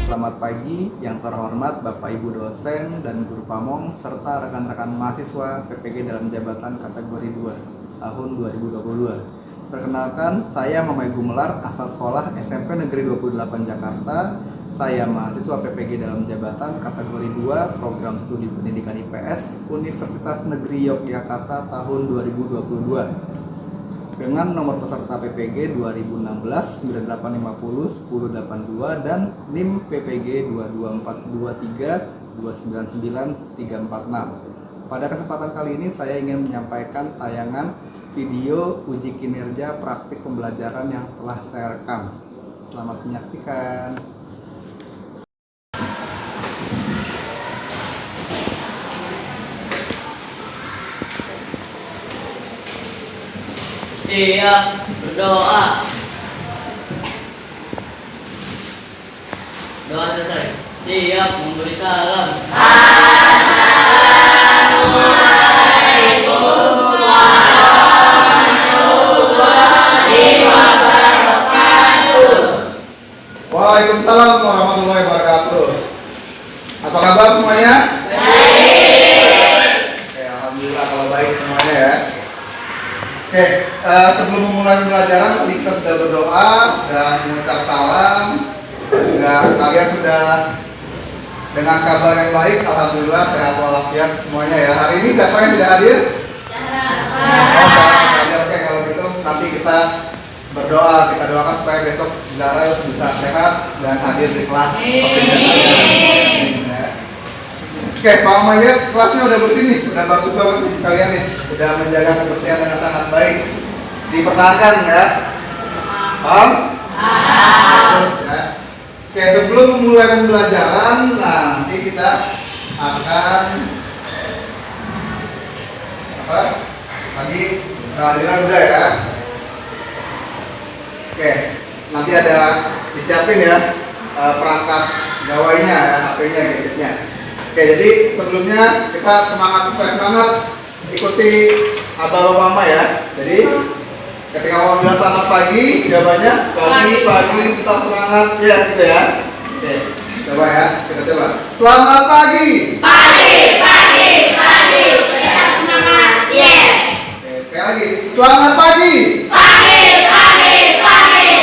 Selamat pagi yang terhormat Bapak Ibu dosen dan guru pamong serta rekan-rekan mahasiswa PPG dalam jabatan kategori 2 tahun 2022. Perkenalkan, saya Mamai Gumelar, asal sekolah SMP Negeri 28 Jakarta. Saya mahasiswa PPG dalam jabatan kategori 2 Program Studi Pendidikan IPS Universitas Negeri Yogyakarta tahun 2022. Dengan nomor peserta PPG 2016 9850 1082 dan NIM PPG 22423 299 346. Pada kesempatan kali ini saya ingin menyampaikan tayangan video uji kinerja praktik pembelajaran yang telah saya rekam. Selamat menyaksikan. Siap berdoa. Doa selesai. Siap memberi salam. Assalamualaikum warahmatullahi wabarakatuh. Waalaikumsalam warahmatullahi wabarakatuh. Apa kabar semuanya? Baik. Oke, alhamdulillah kalau baik semuanya ya. Oke, sebelum memulai pembelajaran tadi kita sudah berdoa, sudah mengucap salam, kalian sudah dengan kabar yang baik, alhamdulillah sehat walafiat semuanya ya. Hari ini siapa yang tidak hadir? Oh, jangan hadir. Oke, kalau gitu nanti kita berdoa, kita doakan supaya besok Zara bisa sehat dan hadir di kelas. Oke, Pak Mayat, kelasnya udah bersih nih, udah bagus banget nih kalian nih, udah menjaga kebersihan dengan sangat baik. Dipertahankan ya, paham? Ya. Oke, sebelum memulai pembelajaran, nanti kita akan lagi kehadiran udah ya. Oke, nanti ada disiapin ya perangkat gawainya ya, HP-nya, gadgetnya. Oke, jadi sebelumnya kita semangat ikuti abah mama ya. Jadi ketika mau bilang selamat pagi, jawabannya pagi tetap semangat ya, gitu ya. Oke, coba ya, kita coba. Selamat pagi. Pagi, tetap semangat. Yes. Oke, sekali lagi. Selamat pagi. Pagi,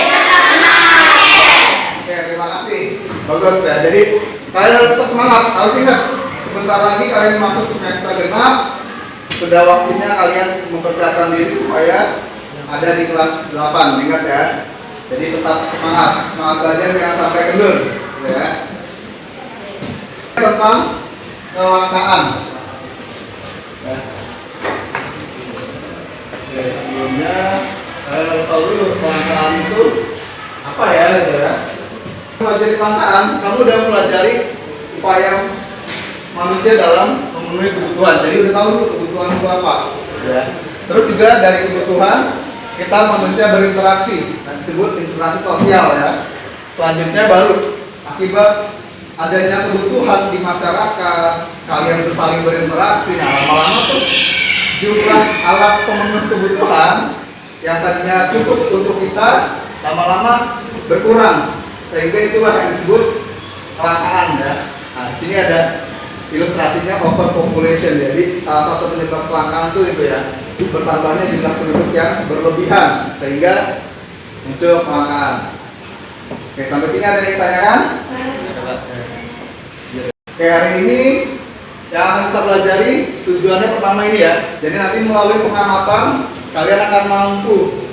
tetap semangat. Yes. Oke, terima kasih. Bagus ya. Jadi kalian harus tetap semangat. Harus ingat, sebentar lagi kalian masuk semester genap. Sudah waktunya kalian mempersiapkan diri supaya ada di kelas 8. Ingat ya. Jadi tetap semangat. Semangat belajar jangan sampai kendur. Ya. Tentang kelangkaan. Ya. Oke, sebelumnya kalian harus tahu dulu kelangkaan itu apa ya, gitu ya. Mempelajari kelangkaan, kamu udah mempelajari upaya manusia dalam memenuhi kebutuhan. Jadi udah tahu kebutuhan itu apa, ya. Terus juga dari kebutuhan kita manusia berinteraksi, dan disebut interaksi sosial ya. Selanjutnya baru akibat adanya kebutuhan di masyarakat, kalian saling berinteraksi. Nah, lama-lama tuh jumlah alat pemenuh kebutuhan yang tadinya cukup untuk kita lama-lama berkurang. Sehingga itulah yang disebut kelangkaan ya. Nah, di sini ada ilustrasinya overpopulation. Jadi salah satu penyebab kelangkaan itu ya, bertambahnya jumlah penduduk yang berlebihan sehingga muncul kelangkaan. Oke, sampai sini ada yang ditanyakan? Oke, hari ini yang akan kita pelajari tujuannya pertama ini ya. Jadi nanti melalui pengamatan kalian akan mampu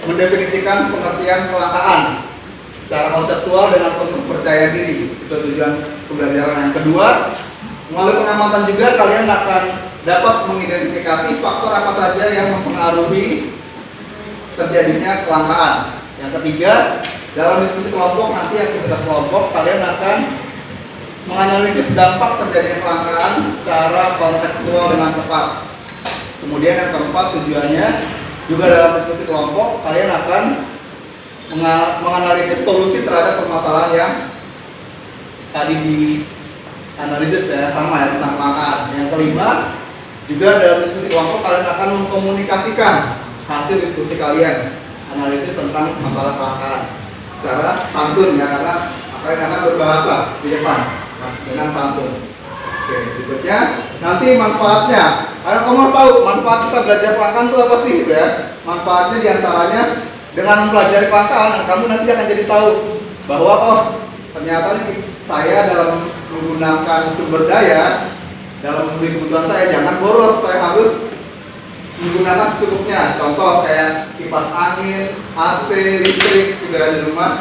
mendefinisikan pengertian kelangkaan secara konseptual dengan penuh percaya diri. Itu tujuan pembelajaran. Yang kedua, melalui pengamatan juga kalian akan dapat mengidentifikasi faktor apa saja yang mempengaruhi terjadinya kelangkaan. Yang ketiga, dalam diskusi kelompok nanti aktivitas kelompok kalian akan menganalisis dampak terjadinya kelangkaan secara kontekstual dengan tepat. Kemudian yang keempat, tujuannya juga dalam diskusi kelompok kalian akan menganalisis solusi terhadap permasalahan yang tadi dianalisis ya, sama ya, tentang kelangkaan. Yang kelima, juga dalam diskusi kelompok kalian akan mengkomunikasikan hasil diskusi kalian, analisis tentang masalah kelangkaan secara santun ya, karena kalian akan berbahasa di depan dengan santun. Oke, berikutnya nanti manfaatnya. Karena kamu harus tahu manfaat kita belajar kelangkaan itu apa sih gitu ya. Manfaatnya diantaranya dengan mempelajari kelangkaan, kamu nanti akan jadi tahu bahwa oh ternyata nih saya dalam menggunakan sumber daya dalam membeli kebutuhan saya jangan boros, saya harus menggunakan secukupnya. Contoh kayak kipas angin, AC, listrik juga di rumah.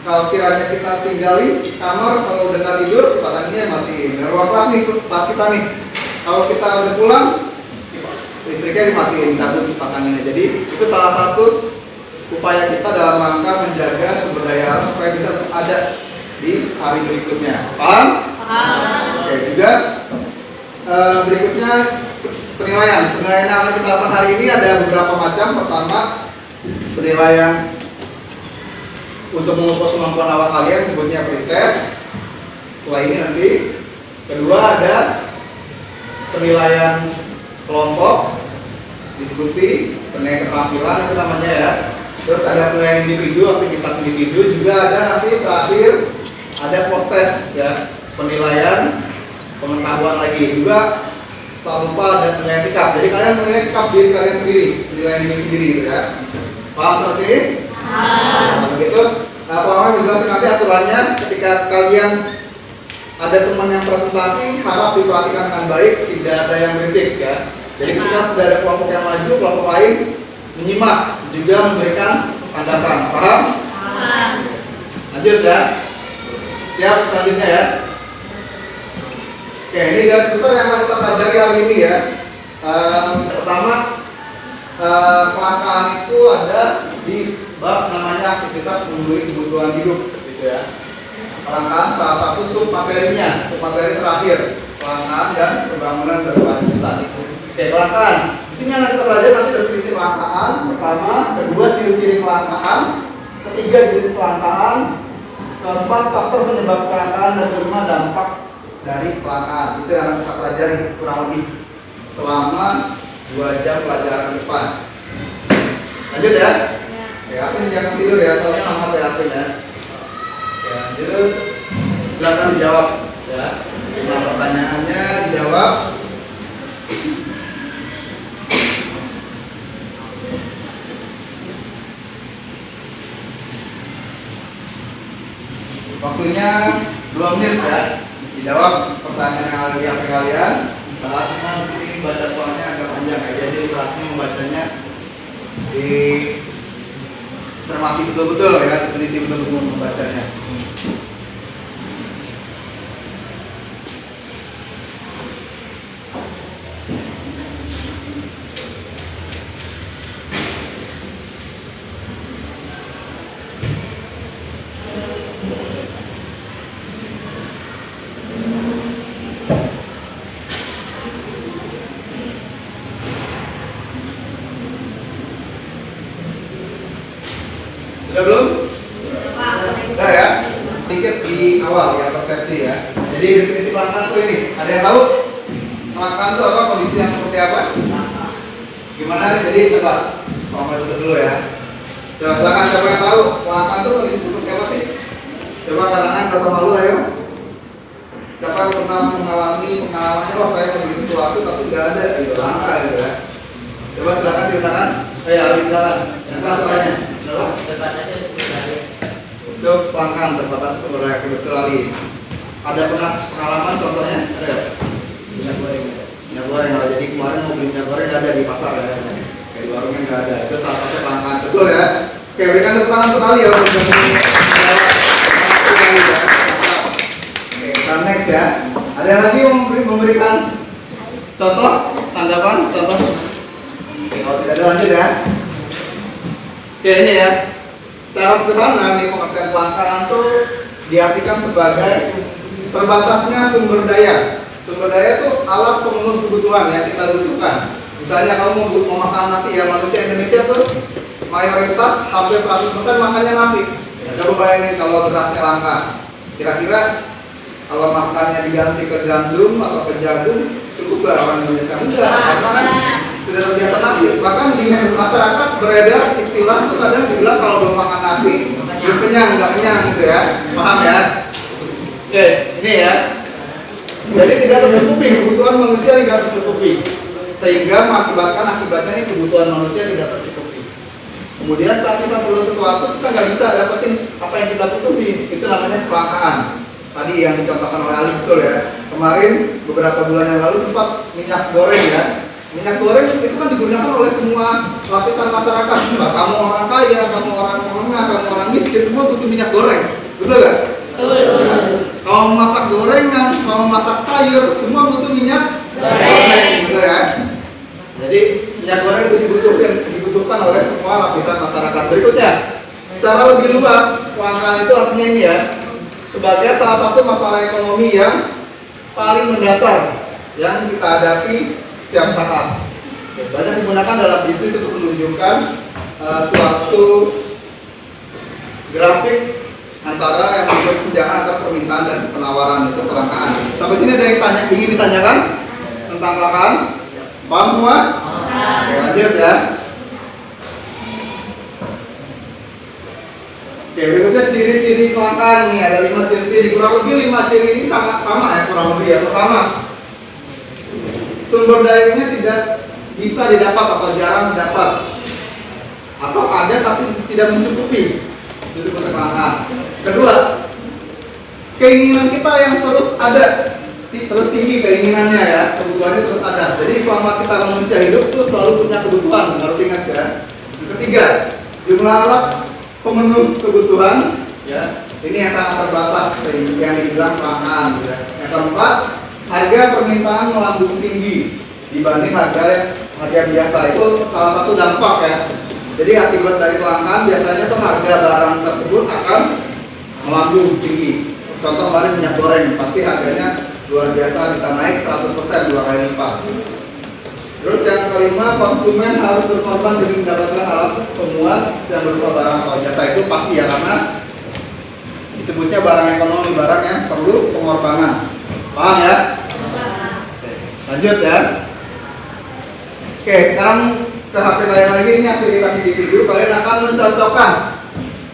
Kalau sekiranya kita tinggali kamar, kalau udah tidur kipas anginnya matiin. Dan ruang kelas nih, kelas kita nih, kalau kita udah pulang listriknya dimatiin, cabut kipas anginnya. Jadi itu salah satu upaya kita dalam rangka menjaga sumber daya alam supaya bisa ada di hari berikutnya. Paham? Paham. Oke, juga berikutnya penilaian yang akan kita lakukan hari ini ada beberapa macam. Pertama, penilaian untuk mengukur kemampuan awal kalian, sebutnya pretest. Setelah ini nanti kedua ada penilaian kelompok, diskusi, penilaian keterampilan itu namanya ya. Terus ada penilaian individu, aktivitas individu, juga ada nanti terakhir ada post test ya, penilaian pengetahuan lagi. Juga tak lupa ada penilaian sikap. Jadi kalian menilai sikap diri kalian sendiri, penilaian diri sendiri gitu ya. Paham sampai sini? Nah, begitu. Nah, paham juga nanti aturannya ketika kalian ada teman yang presentasi harap diperhatikan dengan baik, tidak ada yang berisik ya. Jadi ketika sudah ada kelompok yang maju, kelompok lain menyimak juga memberikan tanggapan. Paham? Paham. Lanjut ya. Siap selanjutnya ya. Oke, ini garis besar yang akan kita pelajari hari ini ya. Pertama, kelangkaan itu ada di bab namanya aktivitas memenuhi kebutuhan hidup, gitu ya. Kelangkaan salah satu submaterinya, submateri terakhir, kelangkaan dan pembangunan berkelanjutan. Oke, kelangkaan. Di sini akan kita belajar nanti definisi kelangkaan. Pertama, kedua ciri-ciri kelangkaan, ketiga jenis kelangkaan, keempat faktor penyebab kelangkaan, dan kelima dampak dari kelangkaan. Itu yang akan kita pelajari kurang lebih selama 2 jam pelajaran ke depan. Lanjut ya. Ya, Afin jangan tidur ya, soalnya lama ya Afin ya. Ya, lanjut. Silakan dijawab ya. Nah, pertanyaannya dijawab. Waktunya 2 menit ya. Dijawab pertanyaan yang ada di HP kalian. Saat cuma di sini baca soalnya agak panjang ya, jadi kelasnya membacanya di cermati betul-betul ya, teliti betul-betul membacanya. Sudah belum? Sudah ya? Sedikit di awal ya, persepsi ya. Jadi definisi kelangkaan itu ini. Ada yang tahu? Kelangkaan itu apa? Kondisi yang seperti apa? Gimana? Jadi coba ngomong itu dulu ya. Coba silakan, siapa yang tahu? Kelangkaan itu kondisi seperti apa sih? Coba katakan bersama lu ayo. Siapa yang pernah mengalami pengalamannya, oh saya membeli sesuatu tapi tidak ada, itu langka gitu ya. Coba silakan ceritakan. Ali silakan. Yang kelas orangnya. Terbatasnya sumber daya. Untuk kelangkaan terbatas sumber daya, betul Ali. Ada pernah pengalaman contohnya? Ada? Minyak goreng. Minyak goreng. Jadi kemarin mau beli minyak goreng nggak ada di pasar ya. Kayak di warungnya nggak ada. Itu salah satu kelangkaan, betul ya. Oke, berikan tepuk tangan untuk Ali ya. Oke, kita next ya. Ada lagi yang memberikan contoh, tanggapan, contoh? Oke, kalau tidak ada lanjut ya. Oke, ini ya. Secara sederhana nih pengertian kelangkaan itu diartikan sebagai terbatasnya sumber daya. Sumber daya itu alat pemenuh kebutuhan yang kita butuhkan. Misalnya kamu mau makan nasi ya, manusia Indonesia tuh mayoritas hampir 100% makannya nasi. Ya, coba bayangin kalau berasnya langka. Kira-kira kalau makannya diganti ke gandum atau ke jagung, cukup gak orang Indonesia? Enggak, karena kan sudah terbiasa nasi. Bahkan di masyarakat beredar istilah tuh kadang dibilang kalau belum makan nasi belum kenyang, nggak kenyang gitu ya. Paham ya? Oke, ini ya. Jadi tidak tercukupi, kebutuhan manusia tidak tercukupi, sehingga akibatnya ini kebutuhan manusia tidak tercukupi. Kemudian saat kita perlu sesuatu, kita nggak bisa dapetin apa yang kita butuhi. Itu namanya kelangkaan. Tadi yang dicontohkan oleh Ali betul ya. Kemarin beberapa bulan yang lalu sempat minyak goreng ya. Minyak goreng itu kan digunakan oleh semua lapisan masyarakat. Kamu orang kaya, kamu orang menengah, kamu orang miskin, semua butuh minyak goreng. Betul nggak? Kalau masak gorengan, kalau masak sayur, semua butuh minyak goreng. Betul ya? Jadi minyak goreng itu dibutuhkan oleh semua lapisan masyarakat. Berikutnya, secara lebih luas, kelangkaan itu artinya ini ya, sebagai salah satu masalah ekonomi yang paling mendasar yang kita hadapi setiap saat. Banyak digunakan dalam bisnis untuk menunjukkan suatu grafik antara yang membuat senjangan antara permintaan dan penawaran, itu kelangkaan. Sampai sini ada yang ingin ditanyakan tentang kelangkaan? Paham semua? Oke, lanjut ya. Oke, berikutnya ciri-ciri kelangkaan nih, ada 5 ciri-ciri. Kurang lebih 5 ciri ini sangat sama ya, kurang lebih ya. Pertama, sumber dayanya tidak bisa didapat atau jarang didapat, atau ada tapi tidak mencukupi, itu disebut kelangkaan. Kedua, keinginan kita yang terus ada, terus tinggi keinginannya ya, kebutuhannya terus ada. Jadi selama kita manusia hidup tuh selalu punya kebutuhan, harus ingat ya. Yang ketiga, jumlah alat pemenuh kebutuhan ya, ini yang sangat terbatas, yang dibilang kelangkaan ya. Yang keempat, harga permintaan melambung tinggi dibanding harga biasa, itu salah satu dampak ya. Jadi akibat dari kelangkaan biasanya tuh harga barang tersebut akan melambung tinggi. Contoh kemarin minyak goreng, pasti harganya luar biasa, bisa naik 100%, 2 kali lipat. Terus yang kelima, konsumen harus berkorban demi mendapatkan alat pemuas yang berupa barang atau jasa, itu pasti ya, karena disebutnya barang ekonomi, barang yang perlu pengorbanan. Paham ya? Oke, lanjut ya. Oke, sekarang ke HP kalian lagi, ini aktivitas individu. Kalian akan mencocokkan,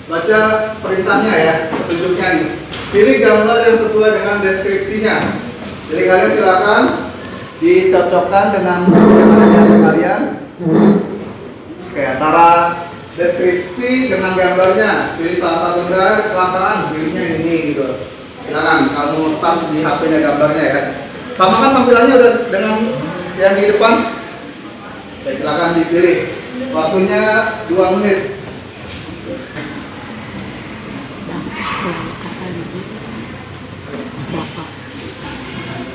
baca perintahnya ya, petunjuknya nih. Pilih gambar yang sesuai dengan deskripsinya. Jadi kalian silakan dicocokkan dengan HP kalian. Oke, antara deskripsi dengan gambarnya, pilih salah satu kelangkaan, pilihnya ini gitu. Silakan kamu touch di HP-nya gambarnya ya. Sama kan tampilannya udah dengan yang di depan. Oke, silakan dipilih. Waktunya 2 menit.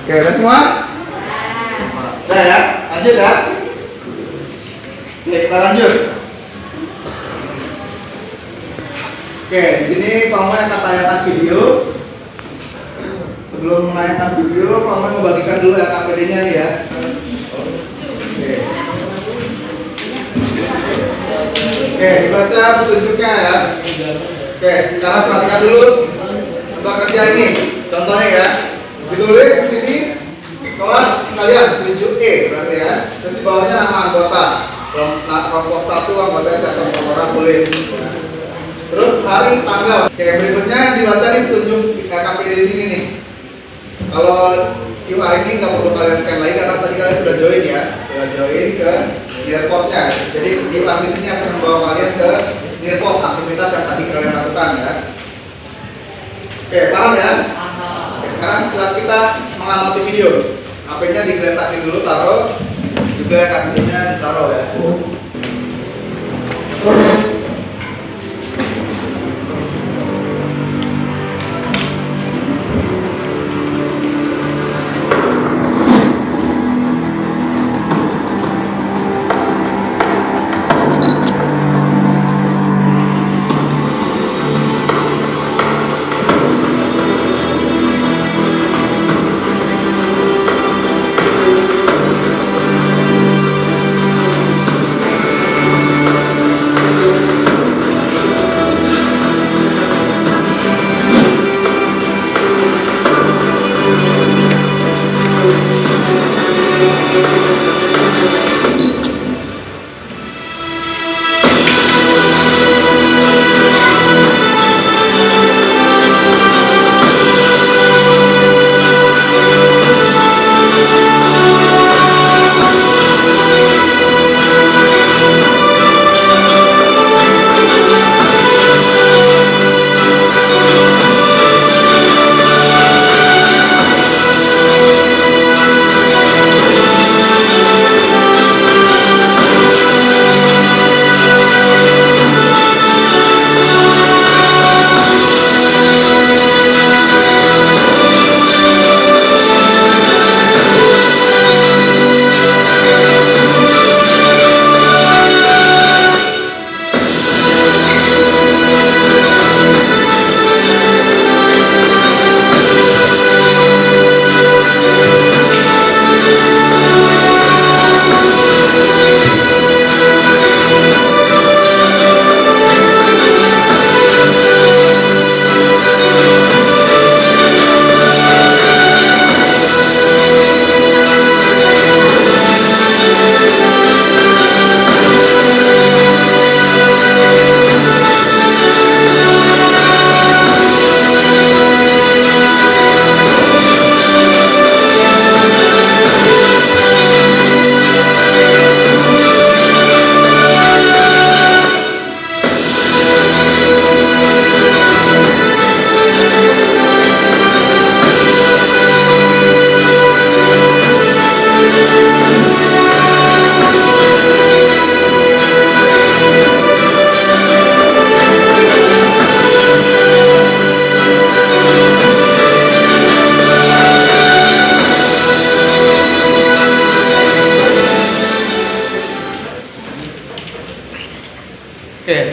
Oke, udah semua? Udah ya, lanjut ya. Oke, kita lanjut. Oke, di sini kamu akan tayangkan video. Sebelum menayangkan video, kamu membagikan dulu ya KPD-nya nih ya. Oke, dibaca petunjuknya ya. Oke, sekarang perhatikan dulu tempat kerja ini. Contohnya ya, ditulis di sini kelas kalian 7E berarti ya. Terus di bawahnya nama anggota. Kelompok 1 anggota kelompok orang tulis. Terus hari tanggal. Oke, berikutnya dibaca nih petunjuk KPD di sini nih. Kalau QR ini nggak perlu kalian scan lagi karena tadi kalian sudah join ya, sudah join ke Nearport-nya. Jadi QR di sini akan membawa kalian ke Nearport, aktivitas yang tadi kalian lakukan ya. Oke, paham ya? Oke, sekarang setelah kita mengamati video, HP-nya digeletakin dulu, taruh juga KPD-nya ditaruh ya.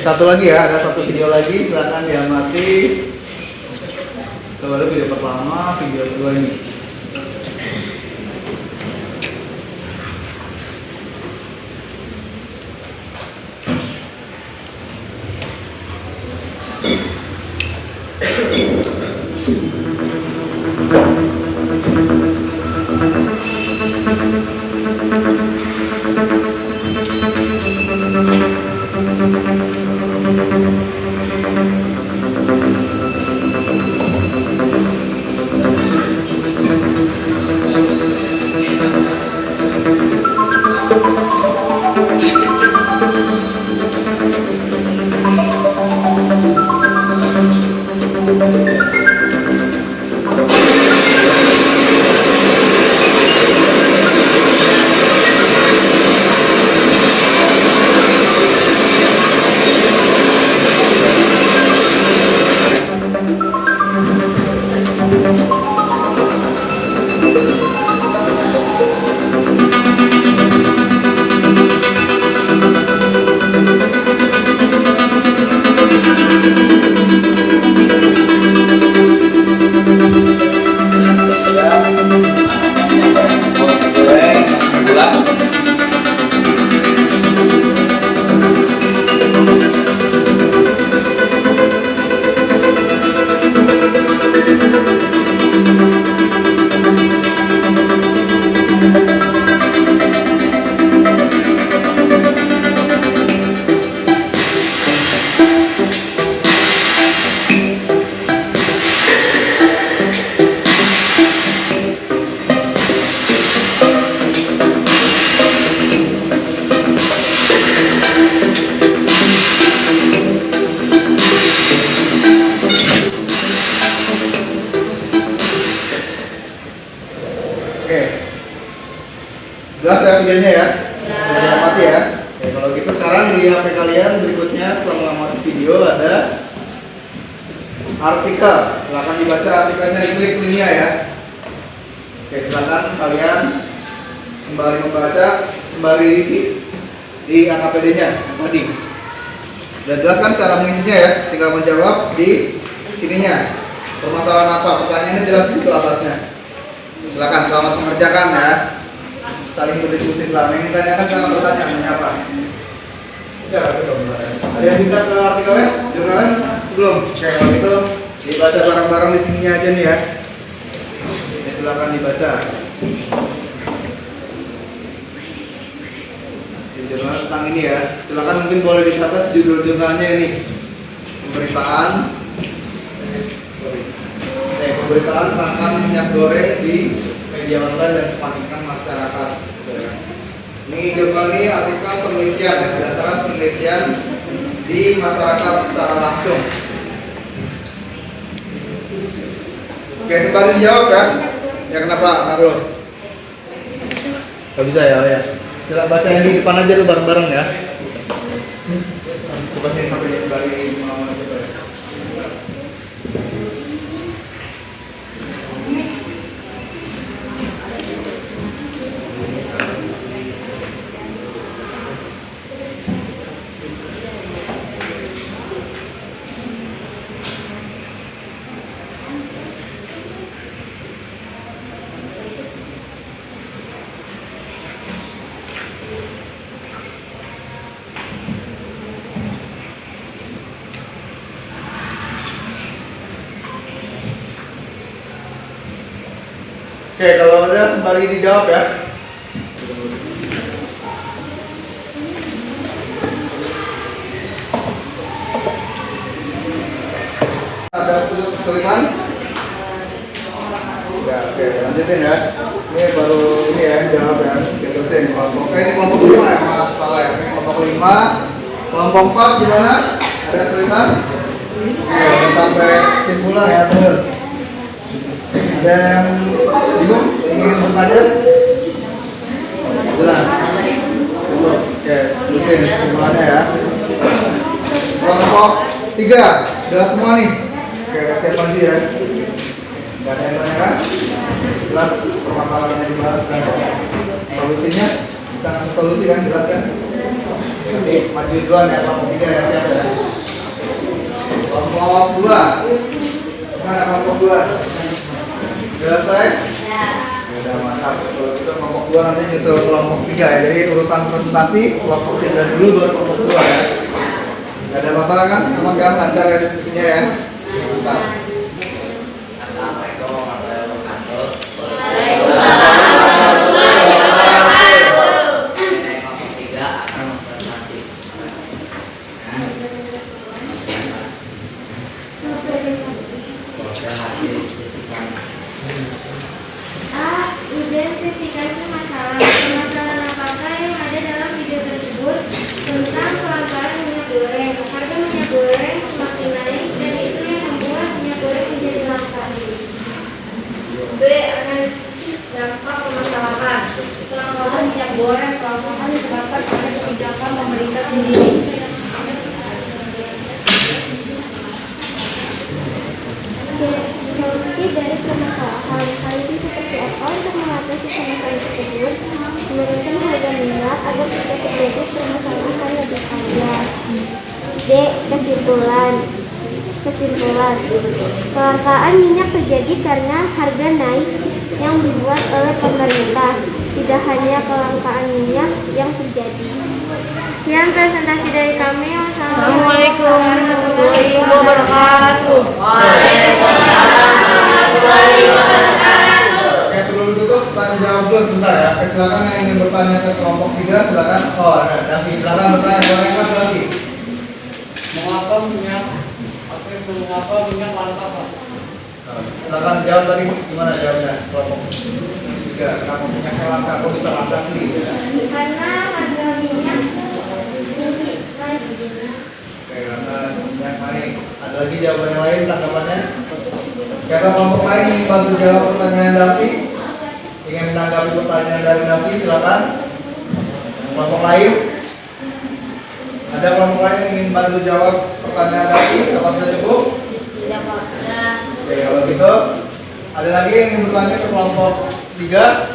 satu lagi ya, ada satu video lagi, silakan diamati. Itu baru video pertama, video kedua ini. Jelas ya videonya ya? Sudah mati ya? Oke, kalau gitu sekarang di HP kalian berikutnya setelah mengamati video ada artikel. Silakan dibaca artikelnya, diklik linknya ya. Oke, silakan kalian sembari membaca, sembari isi di AKPD-nya yang tadi. Dan jelaskan cara mengisinya ya, tinggal menjawab di sininya. Permasalahan apa? Pertanyaannya jelas di situ atasnya. Silakan, selamat mengerjakan ya. Saling berdiskusi selama ini, tanyakan jangan pertanyaannya apa. Ya, betul. Ada yang bisa ke artikelnya? Jurnalnya? Sebelum? Oke, kalau gitu dibaca bareng-bareng di sininya aja nih ya. Oke, silakan dibaca. Jurnal tentang ini ya. Silakan mungkin boleh dicatat judul jurnalnya ini. Pemberitaan. Pemberitaan tentang minyak goreng di media online dan kepanikan masyarakat. Ini jurnal ini artikel penelitian ya, berdasarkan penelitian di masyarakat secara langsung. Oke, sembari dijawab ya. Ya kenapa, Karul? Gak bisa ya, ya. Silakan baca yang di depan aja lu bareng-bareng ya. Coba sini masih sembari mengamalkan itu ya. Oke, kalau ada sembari dijawab ya. Ada kesulitan? Ya, oke, lanjutin ya. Ini baru ini ya, jawab ya. Diterusin kelompok. Oke, ini kelompok 5 ya, masalah ya. Ini kelompok 5. Kelompok 4 gimana? Ada kesulitan? Oke, sampai simpulan ya terus. Ada yang bingung? Ingin bertanya? Jelas? Oke, terusin simpulannya ya. Kelompok 3, jelas semua nih. Oke, siap lagi ya. Gak ada yang tanya kan? Jelas permasalahannya dibahas dan solusinya bisa ngasih solusi kan? Jelas kan? Nanti maju duluan ya, kelompok 3 ya, siap ya. Kelompok 2. Mana kelompok 2? Sudah selesai? Ya. Sudah mantap. Kalau gitu kelompok 2 nanti nyusul kelompok 3 ya. Jadi urutan presentasi kelompok 3 dulu baru kelompok 2 ya. Gak ada masalah kan? Aman kan? Lancar ya diskusinya ya. Mantap. Assalamualaikum warahmatullahi wabarakatuh. Kelompok 3 akan presentasi. A. Identifikasi masalah. Permasalahan apakah yang ada dalam video tersebut tentang kelangkaan minyak goreng. Harga minyak goreng semakin naik dan itu yang membuat minyak goreng menjadi langka. B. Analisis dampak permasalahan. Kelangkaan minyak goreng kelangkaan disebabkan oleh kebijakan pemerintah sendiri. C. Solusi dari permasalahan. Hal ini seperti apa untuk mengatasi permasalahan tersebut? Menurunkan harga minyak agar tidak terjadi permasalahan lebih panjang. D. Kesimpulan. Kelangkaan minyak terjadi karena harga naik yang dibuat oleh pemerintah. Tidak hanya kelangkaan minyak yang terjadi. Sekian presentasi dari kami. Wassalamualaikum warahmatullahi wabarakatuh. Oke, sebelum tutup tanya jawab dulu sebentar ya. Oke, silakan yang ingin bertanya ke kelompok 3 silakan. Oh, ada Davi. Silakan bertanya. Boleh Mas Davi? Mengapa minyak langka, Pak? Silakan jawab tadi gimana jawabnya kelompok 3. Kenapa minyaknya langka? Kok bisa langka sih? Karena harga minyak tinggi. Oke, karena minyak naik. Ada lagi jawaban yang lain tanggapannya? Siapa kelompok lain ingin bantu jawab pertanyaan Davi? Ingin menanggapi pertanyaan dari Davi? Silakan. Kelompok lain? Ada kelompok lain yang ingin bantu jawab pertanyaan Davi? Apa sudah cukup? Ya, Pak. Oke, kalau gitu ada lagi yang ingin bertanya ke kelompok 3?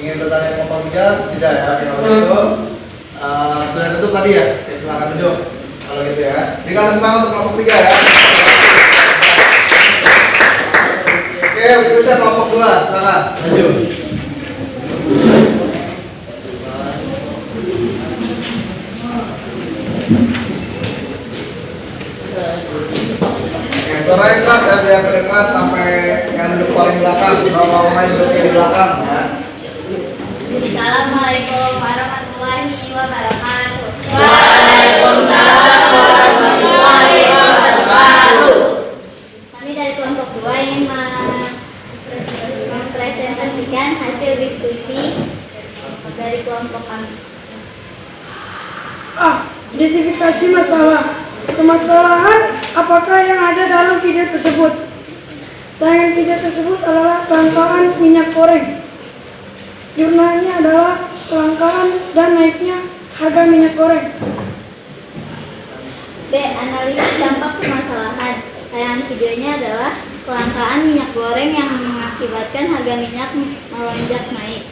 Ingin bertanya ke kelompok 3? Tidak ya, kalau gitu sudah tutup tadi ya? Oke, silakan duduk kalau gitu ya. Berikan tepuk tangan untuk kelompok 3 ya. Oke, berikutnya kelompok 2, silakan maju. Suara yang keras ya biar kedengar sampai yang duduk paling belakang. Kalau mau main duduknya di belakang ya. Assalamualaikum warahmatullahi wabarakatuh. Waalaikumsalam warahmatullahi wabarakatuh. Kami dari kelompok 2 ingin mempresentasikan hasil diskusi dari kelompok kami. A. Identifikasi masalah. Permasalahan apakah yang ada dalam video tersebut? Tayangan video tersebut adalah kelangkaan minyak goreng. Jurnalnya adalah kelangkaan dan naiknya harga minyak goreng. B. Analisis dampak permasalahan. Tayangan videonya adalah kelangkaan minyak goreng yang mengakibatkan harga minyak melonjak naik.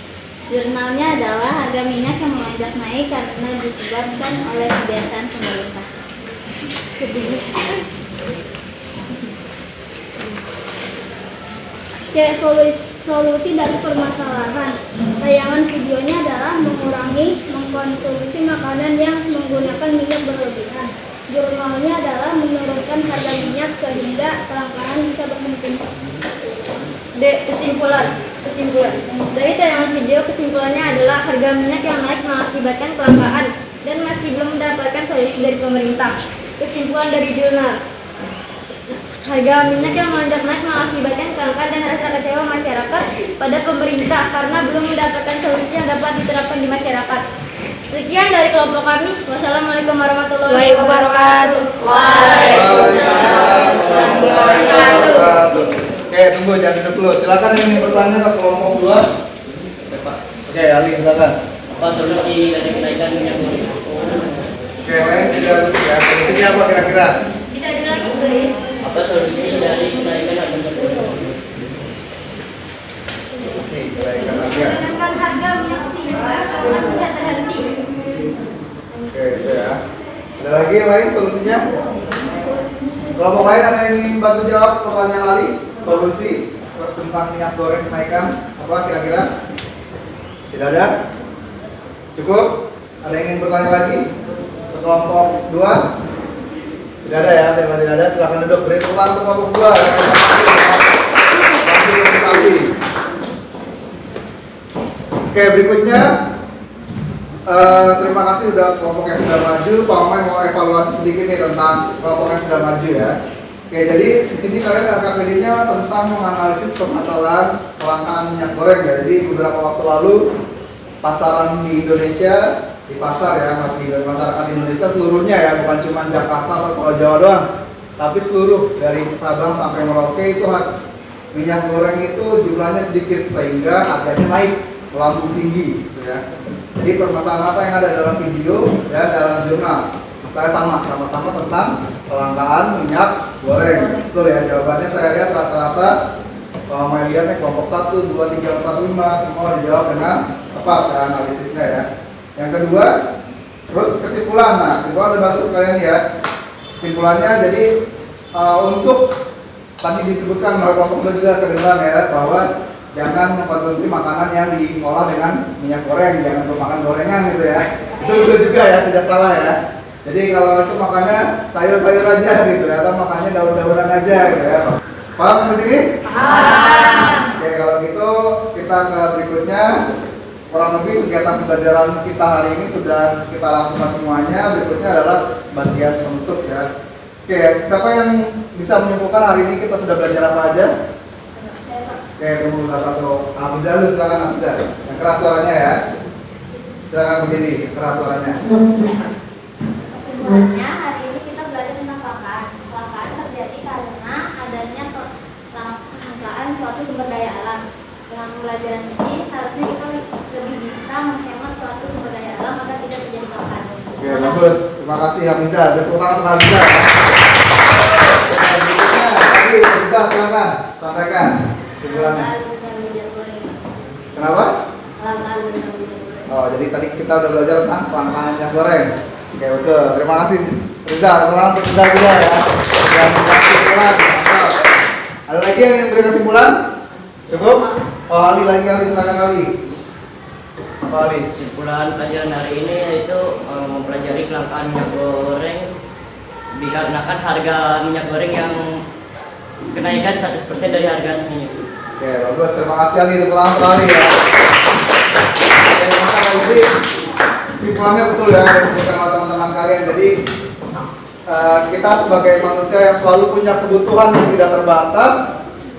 Jurnalnya adalah harga minyak yang melonjak naik karena disebabkan oleh kebiasaan pemerintah. C. Solusi dari permasalahan. Tayangan videonya adalah mengurangi mengkonsumsi makanan yang menggunakan minyak berlebihan. Jurnalnya adalah menurunkan harga minyak sehingga kelangkaan bisa berhenti. D. Kesimpulan. Dari tayangan video, kesimpulannya adalah harga minyak yang naik mengakibatkan kelangkaan dan masih belum mendapatkan solusi dari pemerintah. Kesimpulan dari jurnal, harga minyak yang melonjak naik mengakibatkan kelangkaan dan rasa kecewa masyarakat pada pemerintah karena belum mendapatkan solusi yang dapat diterapkan di masyarakat. Sekian dari kelompok kami. Wassalamualaikum warahmatullahi wabarakatuh. Waalaikumsalam warahmatullahi wabarakatuh. Oke, tunggu jangan duduk dulu. Silakan yang ingin bertanya ke kelompok 2. Oke, Ali silakan. Apa solusi dari kenaikan minyak goreng? Oke, lain tidak harus ya. Solusinya apa kira-kira? Bisa diulangi? Apa solusi dari kenaikan harga minyak goreng? Nih, kenaikan harga. Menurunkan harga minyak sehingga kelangkaan bisa terhenti. Ada lagi yang lain solusinya? Kelompok lain ada yang ingin bantu jawab pertanyaan Ali? Solusi tentang minyak goreng kenaikan apa kira-kira? Tidak ada? Cukup? Ada yang ingin bertanya lagi? Kelompok 2? Tidak ada ya? Kalau tidak ada silakan duduk. Beri tepuk tangan untuk kelompok 2. Terima kasih. Oke, berikutnya terima kasih udah kelompok yang sudah maju. Pak Omay mau evaluasi sedikit nih tentang kelompok yang sudah maju ya. Oke, jadi di sini kalian LKPD-nya tentang menganalisis permasalahan kelangkaan minyak goreng ya. Jadi beberapa waktu lalu pasaran di Indonesia, di pasar ya, di masyarakat Indonesia seluruhnya ya, bukan cuma Jakarta atau Pulau Jawa doang, tapi seluruh dari Sabang sampai Merauke itu minyak goreng itu jumlahnya sedikit sehingga harganya naik melambung tinggi gitu ya. Jadi permasalahan apa yang ada dalam video dan dalam jurnal? Saya sama-sama tentang kelangkaan minyak goreng. Betul ya, jawabannya saya lihat rata-rata kalau mau lihat nih kelompok 1, 2, 3, 4, 5 semua dijawab dengan tepat ya analisisnya ya. Yang kedua, terus kesimpulan. Nah, kesimpulan udah bagus kalian ya. Kesimpulannya jadi untuk tadi disebutkan oleh kelompok juga kedengaran ya bahwa jangan mengkonsumsi makanan yang diolah dengan minyak goreng, jangan makan gorengan gitu ya. Itu juga ya, tidak salah ya. Jadi kalau itu makannya sayur-sayur aja gitu ya, atau makannya daun-daunan aja gitu ya. Paham sampai sini? Paham. Oke, kalau gitu kita ke berikutnya. Kurang lebih kegiatan pembelajaran kita hari ini sudah kita lakukan semuanya. Berikutnya adalah bagian penutup ya. Oke, siapa yang bisa menyimpulkan hari ini kita sudah belajar apa aja? Oke, tunggu satu. Abizar dulu, silakan Abizar. Yang keras suaranya ya. Silakan berdiri, keras suaranya. Kesimpulannya hari ini kita belajar tentang kelangkaan. Kelangkaan terjadi karena adanya kelangkaan suatu sumber daya alam. Dengan pembelajaran ini seharusnya kita lebih bisa menghemat suatu sumber daya alam agar tidak terjadi kelangkaan. Oke, bagus. Terima kasih Abizar. Tepuk tangan untuk Abizar. Berikutnya, tadi Abizar silakan sampaikan. Kenapa? Oh, jadi tadi kita udah belajar tentang kelangkaan minyak goreng. Oke, betul. Terima kasih Riza. Selamat Riza juga ya. Yang memberi kesimpulan. Ada lagi yang ingin beri kesimpulan? Cukup? Oh, Ali lagi, Ali silakan Ali. Apa Ali? Kesimpulan pelajaran hari ini yaitu mempelajari kelangkaan minyak goreng dikarenakan harga minyak goreng yang kenaikan 100% dari harga aslinya. Oke, bagus. Terima kasih Ali. Selamat Ali ya. Oke, kesimpulannya betul ya, disebutkan teman-teman kalian. Jadi kita sebagai manusia yang selalu punya kebutuhan yang tidak terbatas,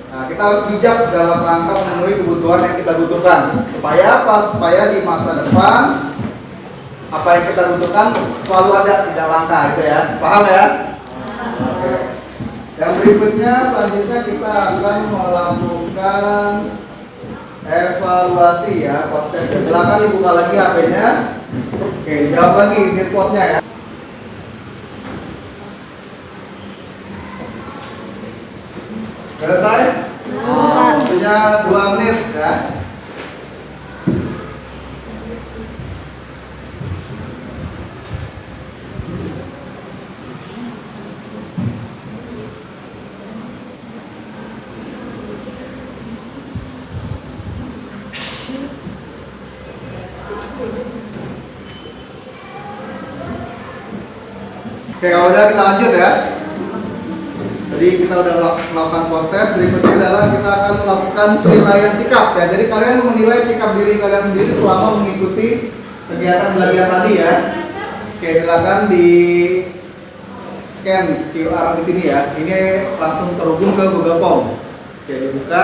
nah, kita harus bijak dalam rangka memenuhi kebutuhan yang kita butuhkan. Supaya apa? Supaya di masa depan apa yang kita butuhkan selalu ada, tidak langka gitu ya. Paham ya? Oke. Yang berikutnya selanjutnya kita akan melakukan evaluasi ya, post-test. Silakan dibuka lagi HP-nya. Oke, jawab lagi networknya ya. Selesai? Punya 2 menit ya. Oke, kalau udah kita lanjut ya. Jadi kita udah melakukan post-test. Berikutnya adalah kita akan melakukan penilaian sikap ya. Jadi kalian menilai sikap diri kalian sendiri selama mengikuti kegiatan belajar tadi ya. Oke, silakan di scan QR di sini ya. Ini langsung terhubung ke Google Form. Oke, dibuka,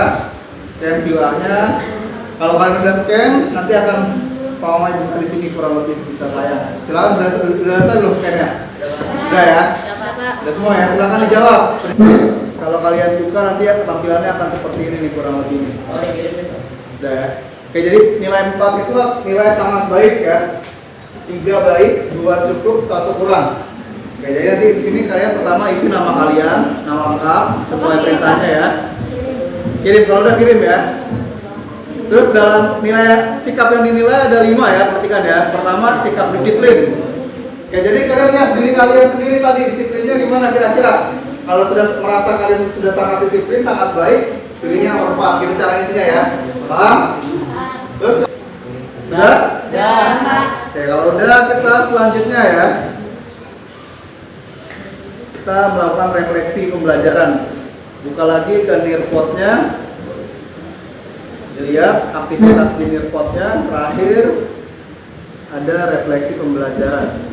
scan QR-nya. Kalau kalian udah scan, nanti akan Pak Omay buka di sini kurang lebih bisa tayang. Silakan udah selesai belum scan-nya? Udah ya? Udah semua ya, silakan dijawab. Kalau kalian buka nanti ya tampilannya akan seperti ini nih kurang lebih ini. Udah ya. Oke, jadi nilai 4 itu nilai sangat baik ya. 3 baik, 2 cukup, 1 kurang. Oke, jadi nanti di sini kalian pertama isi nama kalian, nama lengkap sesuai perintahnya ya. Kirim, kalau udah kirim ya. Terus dalam nilai sikap yang dinilai ada 5 ya, perhatikan ya. Pertama sikap disiplin. Oke, jadi kalian lihat diri kalian sendiri tadi disiplinnya gimana kira-kira? Kalau sudah merasa kalian sudah sangat disiplin, sangat baik, pilihnya nomor 4. Gitu cara isinya ya. Paham? Terus sudah? Oke, kalau udah kita selanjutnya ya. Kita melakukan refleksi pembelajaran. Buka lagi ke Nearpod-nya. Dilihat aktivitas di Nearpod-nya. Terakhir ada refleksi pembelajaran.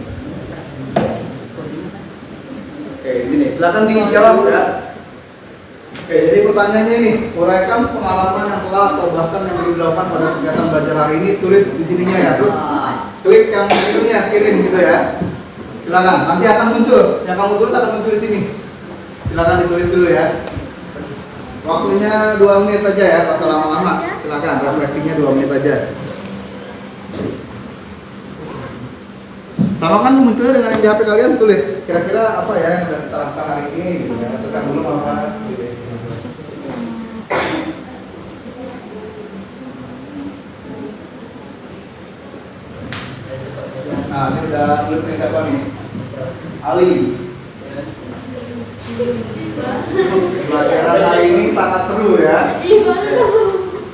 Oke, sini silakan dijawab ya. Oke, jadi pertanyaannya ini, uraikan pengalaman yang telah atau bahkan yang dilakukan pada kegiatan belajar hari ini, tulis di sininya ya. Terus klik yang itunya, kirim gitu ya. Silakan, nanti akan muncul. Yang kamu tulis akan muncul di sini. Silakan ditulis dulu ya. Waktunya 2 menit aja ya, nggak usah lama-lama. Silakan, refleksinya 2 menit aja. Sama kan munculnya dengan yang di HP kalian, tulis kira-kira apa ya yang udah kita lakukan hari ini gitu ya. Terus yang belum apa gitu. Nah, ini udah tulis nih siapa nih? Ali. Pelajaran hari ini sangat seru ya.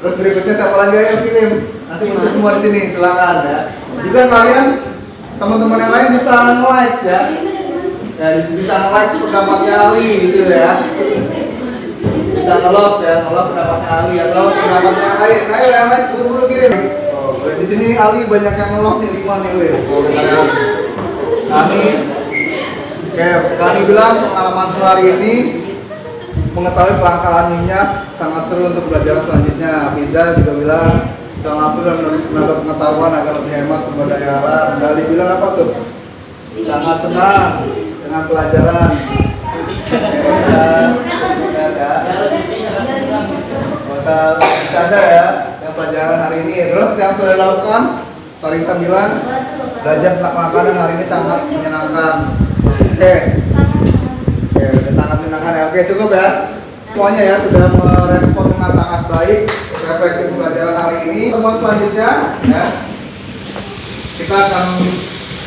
Terus berikutnya siapa lagi yang kirim? Nanti muncul semua di sini, silakan ya. Juga kalian teman-teman yang lain bisa nge-like ya. Ya, bisa nge-like pendapatnya Ali gitu ya. Bisa nge-love ya, nge-love pendapatnya Ali atau pendapatnya yang lain. Ayo yang lain buru-buru kirim. Di sini Ali banyak yang nge-love nih, 5 nih weh. Kami bilang pengalaman hari ini mengetahui kelangkaan minyak sangat seru untuk belajar selanjutnya. Fiza juga bilang sangat seru dan menambah pengetahuan agar lebih hemat sumber daya alam. Gali bilang apa tuh? Sangat senang dengan pelajaran. Masa bercanda ya yang pelajaran hari ini. Terus yang sudah dilakukan, Tarisa bilang belajar tentang makanan hari ini sangat menyenangkan. Oke, udah sangat menyenangkan ya. Oke, cukup ya. Semuanya ya sudah merespon dengan sangat baik refleksi pembelajaran hari ini. Pertemuan selanjutnya ya, kita akan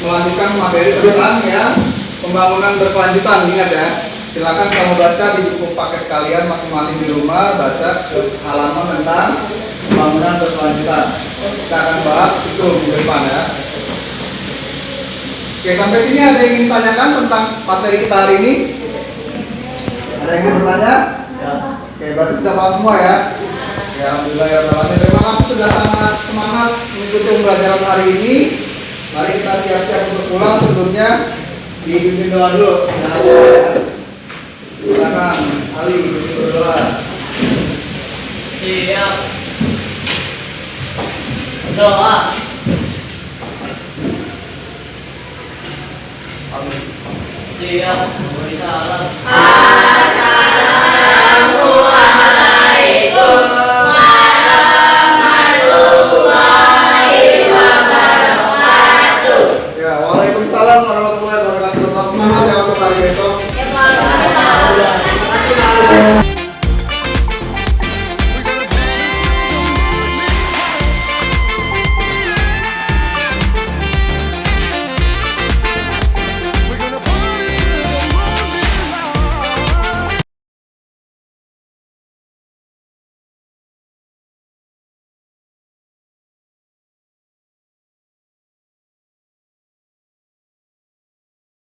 melanjutkan materi tentang ya pembangunan berkelanjutan. Ingat ya, silakan kamu baca di buku paket kalian masing-masing di rumah, baca halaman tentang pembangunan berkelanjutan. Kita akan bahas itu minggu depan ya. Oke, sampai sini ada yang ingin tanyakan tentang materi kita hari ini? Ada yang ingin bertanya? Ya. Oke, berarti sudah paham semua ya? Ya, alhamdulillah ya Rabbil Alamin. Terima kasih sudah sangat semangat mengikuti pembelajaran hari ini. Mari kita siap-siap untuk pulang. Sebelumnya dipimpin doa dulu. Silakan Ali dipimpin berdoa. Siap. Doa. Siap. Beri salam.